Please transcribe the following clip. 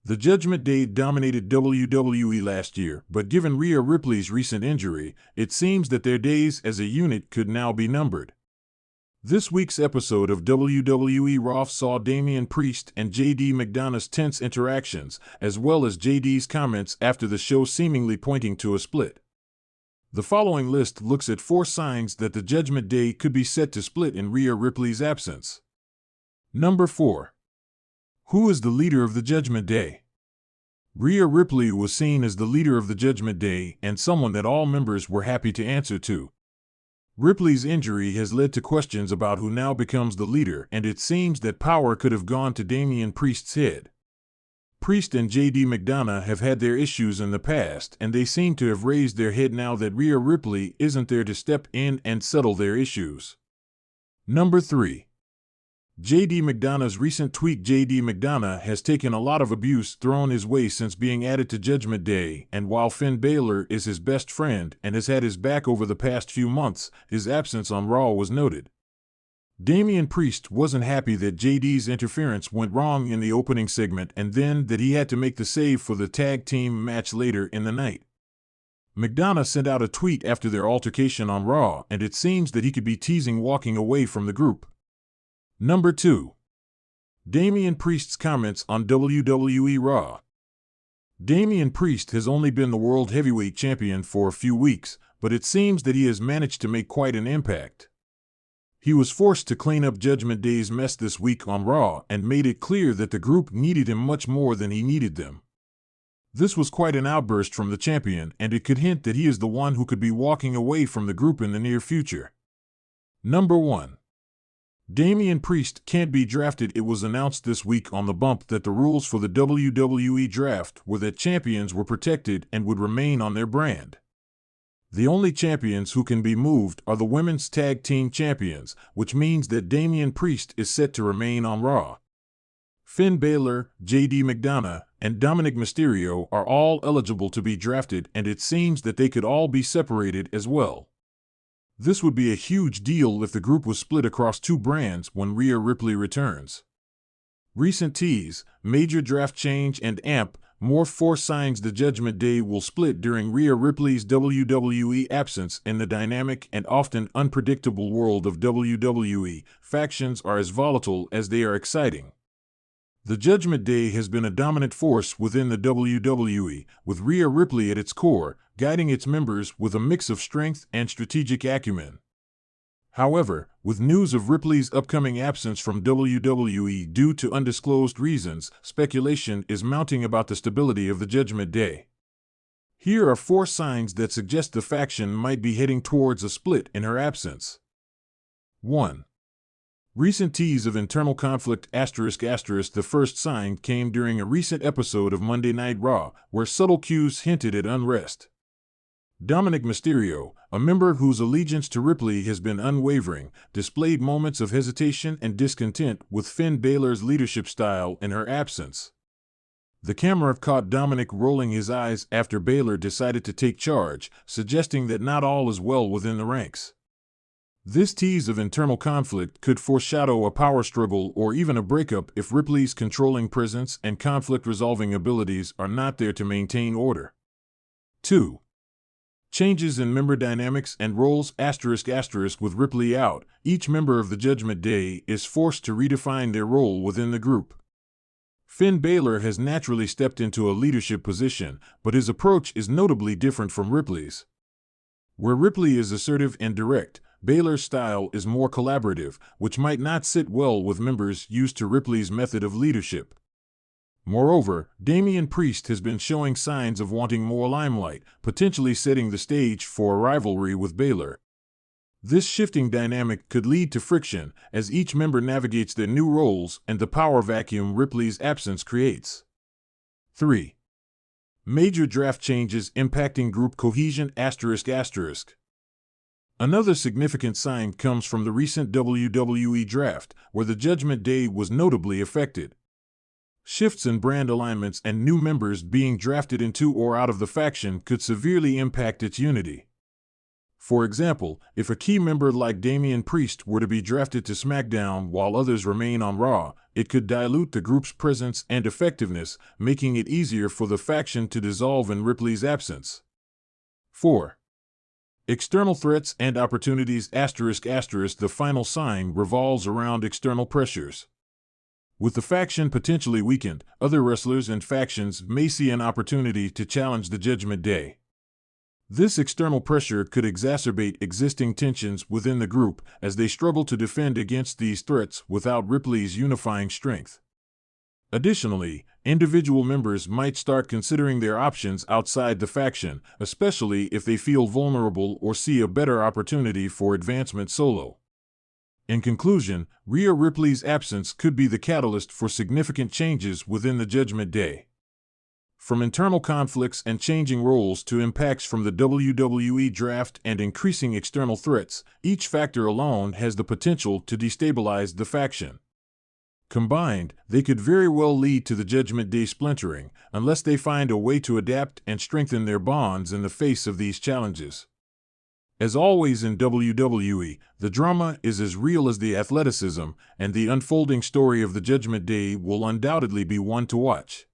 The Judgment Day dominated WWE last year, but given Rhea Ripley's recent injury, it seems that their days as a unit could now be numbered. This week's episode of WWE Raw saw Damian Priest and JD McDonough's tense interactions, as well as JD's comments after the show seemingly pointing to a split. The following list looks at 4 signs that the Judgment Day could be set to split in Rhea Ripley's absence. Number 4. Who is the leader of the Judgment Day? Rhea Ripley was seen as the leader of the Judgment Day and someone that all members were happy to answer to. Ripley's injury has led to questions about who now becomes the leader, and it seems that power could have gone to Damian Priest's head. Priest and JD McDonough have had their issues in the past, and they seem to have raised their head now that Rhea Ripley isn't there to step in and settle their issues. Number 3. JD McDonough's recent tweet. JD McDonough has taken a lot of abuse thrown his way since being added to Judgment Day, and while Finn Balor is his best friend and has had his back over the past few months, his absence on Raw was noted. Damian Priest wasn't happy that JD's interference went wrong in the opening segment and then that he had to make the save for the tag team match later in the night. McDonough sent out a tweet after their altercation on Raw, and it seems that he could be teasing walking away from the group. Number 2. Damian Priest's comments on WWE Raw. Damian Priest has only been the World Heavyweight Champion for a few weeks, but it seems that he has managed to make quite an impact. He was forced to clean up Judgment Day's mess this week on Raw and made it clear that the group needed him much more than he needed them. This was quite an outburst from the champion, and it could hint that he is the one who could be walking away from the group in the near future. Number 1. Damian Priest can't be drafted. It was announced this week on The Bump that the rules for the WWE Draft were that champions were protected and would remain on their brand. The only champions who can be moved are the Women's Tag Team Champions, which means that Damian Priest is set to remain on Raw. Finn Balor, JD McDonough, and Dominic Mysterio are all eligible to be drafted, and it seems that they could all be separated as well. This would be a huge deal if the group was split across 2 brands when Rhea Ripley returns. Recent tease, major draft change, and AMP, more 4 signs the Judgment Day will split during Rhea Ripley's WWE absence. In the dynamic and often unpredictable world of WWE, factions are as volatile as they are exciting. The Judgment Day has been a dominant force within the WWE, with Rhea Ripley at its core, guiding its members with a mix of strength and strategic acumen. However, with news of Ripley's upcoming absence from WWE due to undisclosed reasons, speculation is mounting about the stability of the Judgment Day. Here are 4 signs that suggest the faction might be heading towards a split in her absence. 1. Recent tease of internal conflict. The first sign came during a recent episode of Monday Night Raw, where subtle cues hinted at unrest. Dominic Mysterio, a member whose allegiance to Ripley has been unwavering, displayed moments of hesitation and discontent with Finn Balor's leadership style in her absence. The camera caught Dominic rolling his eyes after Balor decided to take charge, suggesting that not all is well within the ranks. This tease of internal conflict could foreshadow a power struggle or even a breakup if Ripley's controlling presence and conflict-resolving abilities are not there to maintain order. 2. Changes in member dynamics and roles. With Ripley out, each member of the Judgment Day is forced to redefine their role within the group. Finn Balor has naturally stepped into a leadership position, but his approach is notably different from Ripley's. Where Ripley is assertive and direct, Balor's style is more collaborative, which might not sit well with members used to Ripley's method of leadership. Moreover, Damian Priest has been showing signs of wanting more limelight, potentially setting the stage for a rivalry with Balor. This shifting dynamic could lead to friction as each member navigates their new roles and the power vacuum Ripley's absence creates. 3. Major draft changes impacting group cohesion. Another significant sign comes from the recent WWE draft, where the Judgment Day was notably affected. Shifts in brand alignments and new members being drafted into or out of the faction could severely impact its unity. For example, if a key member like Damian Priest were to be drafted to SmackDown while others remain on Raw, it could dilute the group's presence and effectiveness, making it easier for the faction to dissolve in Ripley's absence. 4. External threats and opportunities ***. The final sign revolves around external pressures. With the faction potentially weakened, other wrestlers and factions may see an opportunity to challenge the Judgment Day. This external pressure could exacerbate existing tensions within the group as they struggle to defend against these threats without Ripley's unifying strength. Additionally, individual members might start considering their options outside the faction, especially if they feel vulnerable or see a better opportunity for advancement solo. In conclusion, Rhea Ripley's absence could be the catalyst for significant changes within the Judgment Day. From internal conflicts and changing roles to impacts from the WWE draft and increasing external threats, each factor alone has the potential to destabilize the faction. Combined, they could very well lead to the Judgment Day splintering, unless they find a way to adapt and strengthen their bonds in the face of these challenges. As always in WWE, the drama is as real as the athleticism, and the unfolding story of the Judgment Day will undoubtedly be one to watch.